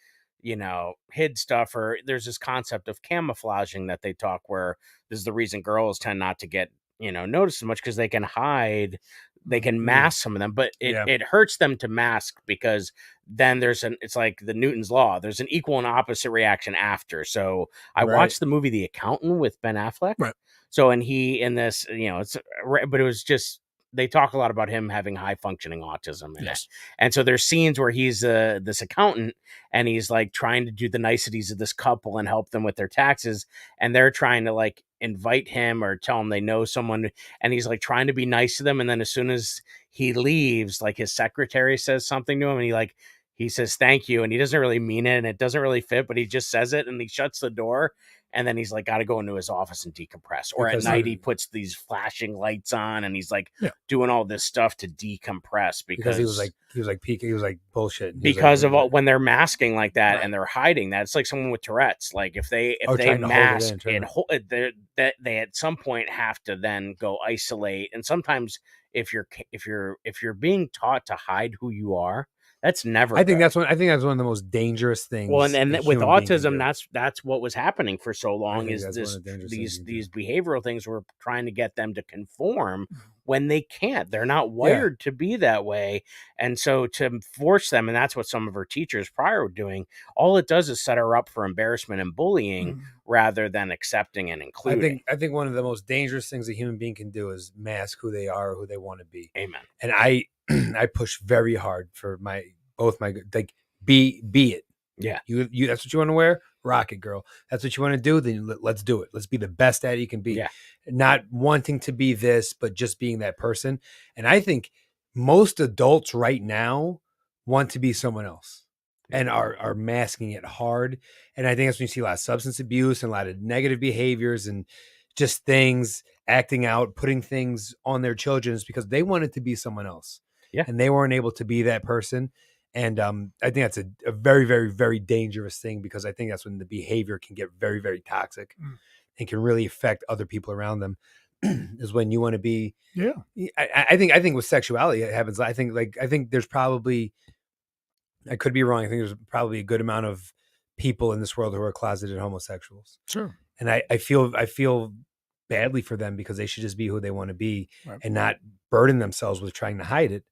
hid stuff, or there's this concept of camouflaging that they talk where this is the reason girls tend not to get, notice so much because they can hide, they can mask some of them, but it hurts them to mask because then it's like the Newton's law. There's an equal and opposite reaction after. So I watched the movie The Accountant with Ben Affleck. Right. So, and he in this, but it was just, they talk a lot about him having high functioning autism in it. And so there's scenes where he's this accountant and he's like trying to do the niceties of this couple and help them with their taxes. And they're trying to like invite him or tell him they know someone. And he's like trying to be nice to them. And then as soon as he leaves, like his secretary says something to him and he says, thank you. And he doesn't really mean it and it doesn't really fit, but he just says it and he shuts the door. And then he's like, got to go into his office and decompress. Or at night, he puts these flashing lights on and he's like doing all this stuff to decompress because he was like bullshit. Because of when they're masking like that and they're hiding that. It's like someone with Tourette's. Like if they mask they at some point have to then go isolate. And sometimes if you're being taught to hide who you are, that's never. I think that's one of the most dangerous things. Well, and with autism, that's what was happening for so long. Is these behavioral things were trying to get them to conform when they can't. They're not wired to be that way, and so to force them, and that's what some of her teachers prior were doing. All it does is set her up for embarrassment and bullying rather than accepting and including. I think one of the most dangerous things a human being can do is mask who they are, or who they want to be. Amen. And I push very hard for both my be it. Yeah. You that's what you want to wear? rock it, girl. That's what you want to do. Then let's do it. Let's be the best at it you can be. Yeah. Not wanting to be this, but just being that person. And I think most adults right now want to be someone else and are masking it hard. And I think that's when you see a lot of substance abuse and a lot of negative behaviors and just things acting out, putting things on their children is because they wanted to be someone else. Yeah. And they weren't able to be that person. And I think that's a very, very, very dangerous thing because I think that's when the behavior can get very, very toxic and can really affect other people around them. Is when you want to be. Yeah. I think with sexuality it happens. I think there's probably, I could be wrong. I think there's probably a good amount of people in this world who are closeted homosexuals. Sure. And I feel badly for them because they should just be who they want to be and not burden themselves with trying to hide it.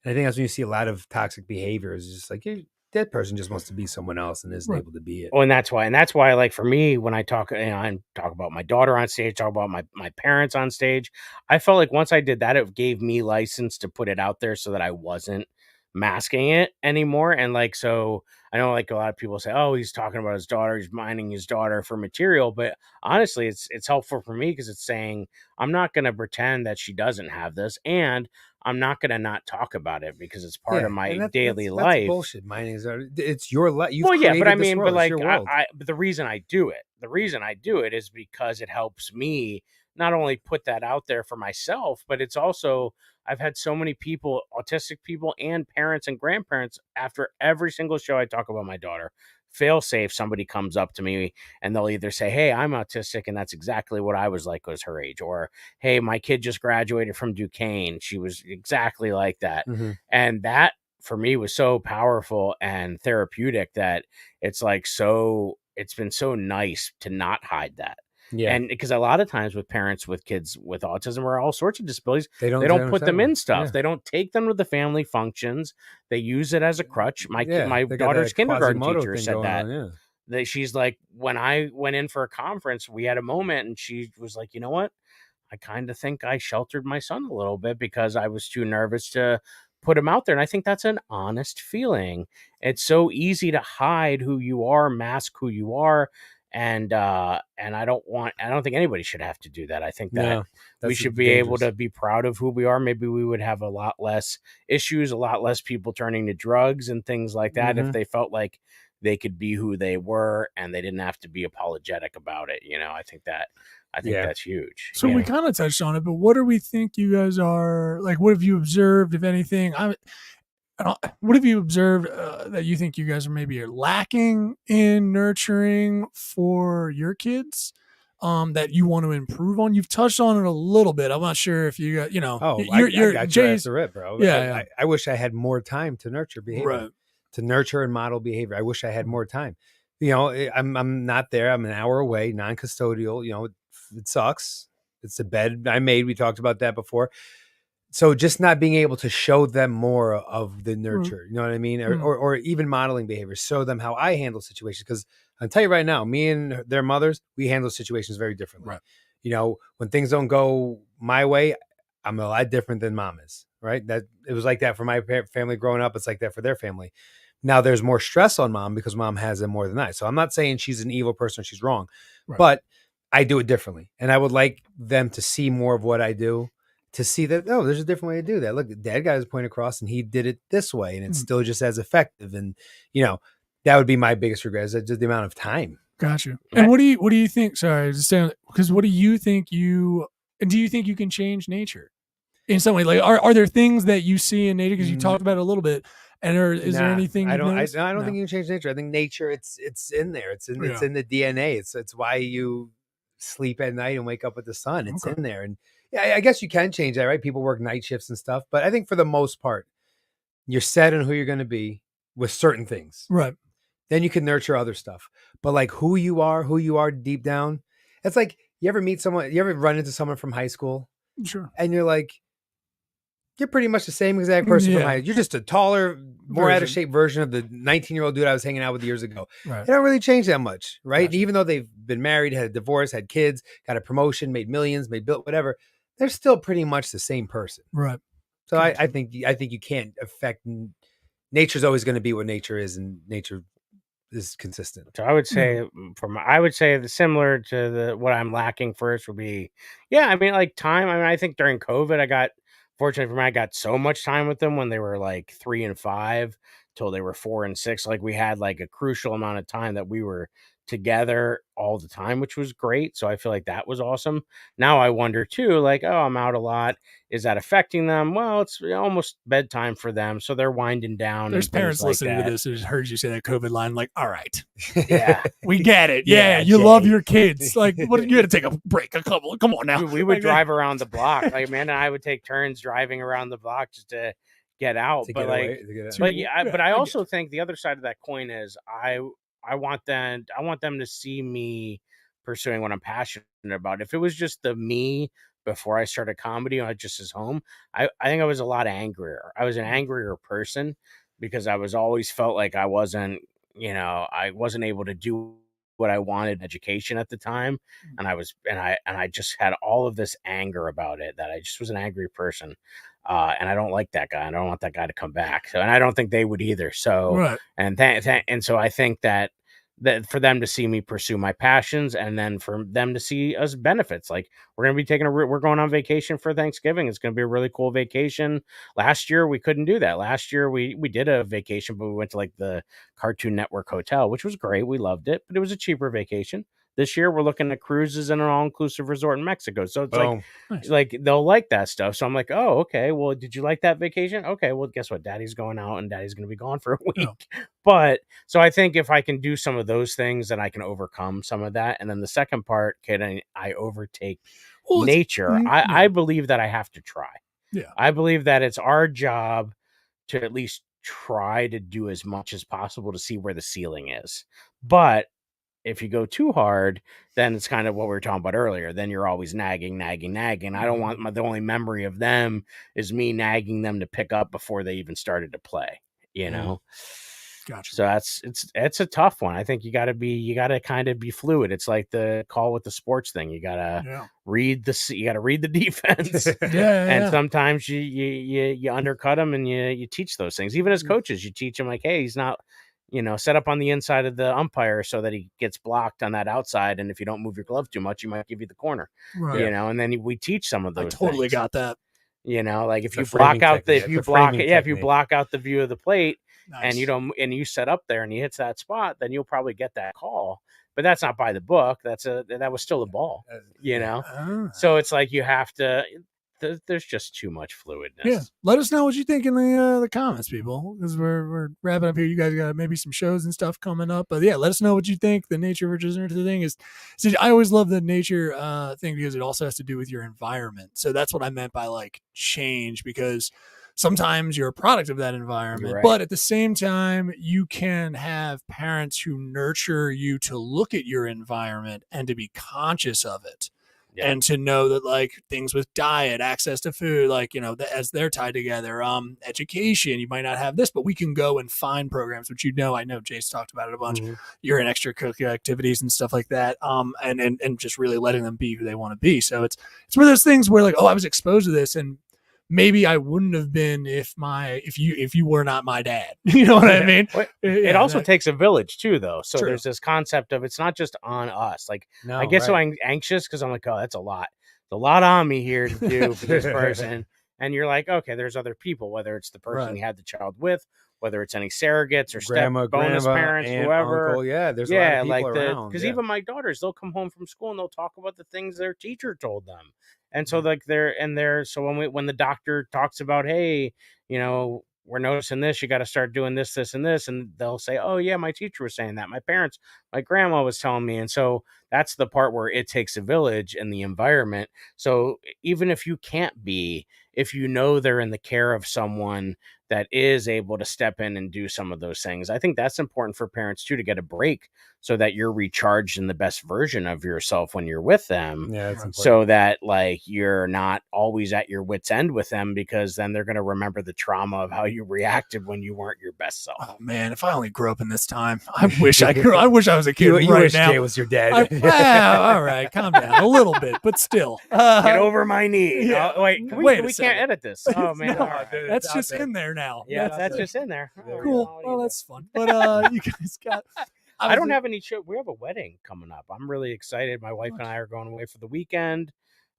And I think that's when you see a lot of toxic behaviors. It's just like that person just wants to be someone else and isn't able to be it. Well, and that's why, like for me, when I talk, I talk about my daughter on stage, talk about my parents on stage, I felt like once I did that, it gave me license to put it out there so that I wasn't masking it anymore. And like, so I know like a lot of people say, oh, he's talking about his daughter, he's mining his daughter for material. But honestly, it's helpful for me because it's saying I'm not going to pretend that she doesn't have this, and I'm not going to not talk about it because it's part of my daily life. That's bullshit. Mining it's your life. Well, yeah, but I mean, but like, but the reason I do it is because it helps me not only put that out there for myself, but it's also, I've had so many people, autistic people and parents and grandparents, after every single show I talk about my daughter, fail safe, somebody comes up to me and they'll either say, hey, I'm autistic and that's exactly what I was like was her age, or hey, my kid just graduated from Duquesne, she was exactly like that. And that for me was so powerful and therapeutic that it's like, so it's been so nice to not hide that. Yeah. And because a lot of times with parents with kids with autism or all sorts of disabilities, they don't put them in stuff. Yeah. They don't take them to the family functions. They use it as a crutch. My daughter's kindergarten teacher said that. She's like, when I went in for a conference, we had a moment and she was like, you know what? I kind of think I sheltered my son a little bit because I was too nervous to put him out there. And I think that's an honest feeling. It's so easy to hide who you are, mask who you are. And I don't think anybody should have to do that. I think that we should be able to be proud of who we are. Maybe we would have a lot less issues, a lot less people turning to drugs and things like that if they felt like they could be who they were and they didn't have to be apologetic about it. You know, I think that's huge. So we kind of touched on it, but what do we think you guys are like? What have you observed, if anything? What have you observed that you think you guys are maybe lacking in nurturing for your kids that you want to improve on? You've touched on it a little bit. I'm not sure if you got, I got Jay's the rip, bro. Yeah, I wish I had more time to nurture behavior, to nurture and model behavior. I wish I had more time. You know, I'm not there. I'm an hour away, non-custodial. You know, it sucks. It's a bed I made. We talked about that before. So just not being able to show them more of the nurture, you know what I mean? Or even modeling behavior, show them how I handle situations. Because I'll tell you right now, me and their mothers, we handle situations very differently. Right. You know, when things don't go my way, I'm a lot different than mom is, right? That it was like that for my family growing up. It's like that for their family. Now there's more stress on mom because mom has it more than I. So I'm not saying she's an evil person, she's wrong, but I do it differently. And I would like them to see more of what I do. To see that, there's a different way to do that. Look, dad got his point across and he did it this way and it's still just as effective. And, you know, that would be my biggest regret is just the amount of time. Gotcha. And what do you think? Sorry, because what do you think do you think you can change nature in some way? Like, are there things that you see in nature? Because you talked about it a little bit. And is there anything? I don't think you can change nature. I think nature, it's in there. It's in the DNA. It's why you sleep at night and wake up with the sun. It's in there. And yeah, I guess you can change that, right? People work night shifts and stuff, but I think for the most part, you're set on who you're going to be with certain things. Right. Then you can nurture other stuff. But like who you are deep down, it's like you ever run into someone from high school? Sure. And you're like, you're pretty much the same exact person from high school. You're just a taller, more out of shape version of the 19-year-old dude I was hanging out with years ago. Right. They don't really change that much, right? Gotcha. Even though they've been married, had a divorce, had kids, got a promotion, made millions, whatever, they're still pretty much the same person. Right. So gotcha. I think you can't affect nature's always going to be what nature is, and nature is consistent. So I would say similar to what I'm lacking first would be, yeah, I mean, like time. I mean, I think during COVID, fortunately for me, I got so much time with them when they were like 3 and 5 till they were 4 and 6. Like we had like a crucial amount of time that we were together all the time, which was great. So I feel like that was awesome. Now I wonder too, like, oh, I'm out a lot. Is that affecting them? Well, it's almost bedtime for them, so they're winding down. There's and things parents like listening that. to this who just heard you say that COVID line, like, all right, Yeah. we get it. Yeah, Yeah, you Jay. love your kids. Like, what? You had to take a break, come on now. We would Like, drive around the block. Like Amanda and I would take turns driving around the block just to get out. To But get like, away, to get out. but yeah, but I I also think the other side of that coin is I want them to see me pursuing what I'm passionate about. If it was just the me before I started comedy, I just as home, I think I was a lot angrier. I was an angrier person because I was always felt like I wasn't able to do what I wanted in education at the time. And I just had all of this anger about it, that I just was an angry person. And I don't like that guy. I don't want that guy to come back. So, and I don't think they would either. So, right. and so I think that for them to see me pursue my passions, and then for them to see us benefits, like we're going on vacation for Thanksgiving. It's going to be a really cool vacation. Last year we couldn't do that. Last year we did a vacation, but we went to like the Cartoon Network hotel, which was great. We loved it, but it was a cheaper vacation. This year we're looking at cruises and an all-inclusive resort in Mexico. So it's Boom. like they'll like that stuff. So I'm like, oh, okay. Well, did you like that vacation? Okay. Well, guess what? Daddy's going out and Daddy's going to be gone for a week. Yeah. But so I think if I can do some of those things, then I can overcome some of that. And then the second part, can I overtake nature? I believe that I have to try. Yeah. I believe that it's our job to at least try to do as much as possible to see where the ceiling is. But if you go too hard, then it's kind of what we were talking about earlier. Then you're always nagging. I don't want the only memory of them is me nagging them to pick up before they even started to play, you know? Gotcha. So it's a tough one. I think you got to kind of be fluid. It's like the call with the sports thing. You got to read the defense. And sometimes you undercut them and you teach those things. Even as coaches, you teach them like, hey, he's not, set up on the inside of the umpire so that he gets blocked on that outside. And if you don't move your glove too much, he might give you the corner, right. And then we teach some of those. I totally things. Got that. Like if It's you a block out technique. if you block out the view of the plate, Nice. and you set up there and he hits that spot, then you'll probably get that call. But that's not by the book. That was still a ball, So it's like you have to. There's just too much fluidness. Yeah, let us know what you think in the comments, people, because we're wrapping up here. You guys got maybe some shows and stuff coming up, but yeah, let us know what you think. The nature versus nurture thing is. See, I always love the nature thing because it also has to do with your environment. So that's what I meant by like change, because sometimes you're a product of that environment, but at the same time, you can have parents who nurture you to look at your environment and to be conscious of it. Yeah. And to know that like things with diet, access to food, like, as they're tied together, education, you might not have this, but we can go and find programs, which, I know Jace talked about it a bunch. Mm-hmm. You're in extracurricular activities and stuff like that. And just really letting them be who they want to be. So it's one of those things where like, oh, I was exposed to this and maybe I wouldn't have been if you were not my dad. You know what I mean? It also takes a village too, though. So there's this concept of it's not just on us. Like I get so anxious because I'm like, oh, that's a lot. There's a lot on me here to do for this person. And you're like, okay, there's other people, whether it's the person you had the child with, whether it's any surrogates or bonus parents, aunt, whoever. Uncle, there's a lot of people around. Because even my daughters, they'll come home from school and they'll talk about the things their teacher told them. And so like so when the doctor talks about, hey, we're noticing this, you got to start doing this, this, and this. And they'll say, oh yeah, my teacher was saying that. My grandma was telling me. And so that's the part where it takes a village and the environment. So even if you can't be, if they're in the care of someone that is able to step in and do some of those things, I think that's important for parents too, to get a break so that you're recharged in the best version of yourself when you're with them. Yeah, that's important. So that like you're not always at your wit's end with them, because then they're going to remember the trauma of how you reacted when you weren't your best self. Oh man, if I only grew up in this time, I wish I was a kid. You right wish now. Jay was your dad. All right, calm down a little bit, but still. Get over my knee. Yeah. Wait, we can't edit this. Oh man, no, that's just in there now. Yeah, that's just in there. Cool. Well, that's fun. But you guys got I don't have any show. We have a wedding coming up. I'm really excited. My wife and I are going away for the weekend.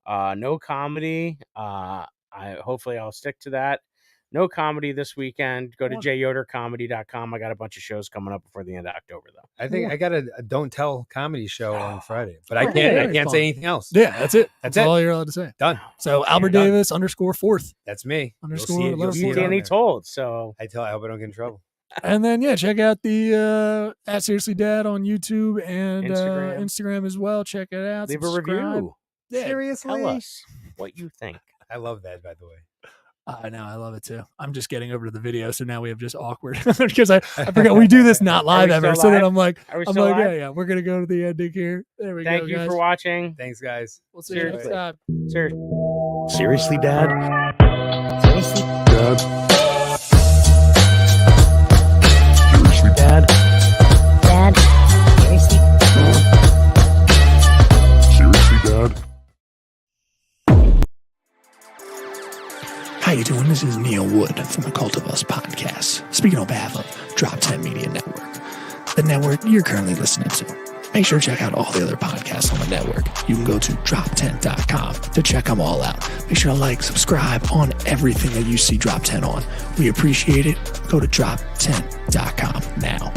No comedy. Hopefully I'll stick to that. No comedy this weekend. Go to jyodercomedy.com. I got a bunch of shows coming up before the end of October, though. I think I got a Don't Tell comedy show on Friday, but I can't say anything else. Yeah, that's it. That's all you're allowed to say. Done. So Albert Davis _4th. That's me. Underscore. Danny told. So I hope I don't get in trouble. And then check out the at Seriously Dad on YouTube and Instagram as well. Check it out. Leave a review. Yeah, seriously, tell us what you think. I love that, by the way. I know, I love it too. I'm just getting over to the video, so now we have just awkward because I forgot we do this not live ever. So then I'm like, yeah, we're gonna go to the ending here. There we go. Thank you for watching. Thanks, guys. We'll see you next time. Seriously, Dad? Seriously, Dad? Seriously, Dad? Dad. Seriously, Seriously, Dad? How you doing? This is Neil Wood from the Cult of Us podcast, speaking on behalf of Drop 10 Media Network, the network you're currently listening to. Make sure to check out all the other podcasts on the network. You can go to drop10.com to check them all out. Make sure to like, subscribe on everything that you see Drop 10 on. We appreciate it. Go to drop10.com now.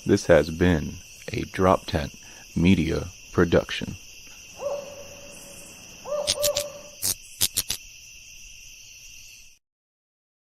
This has been a Drop 10 Media Production.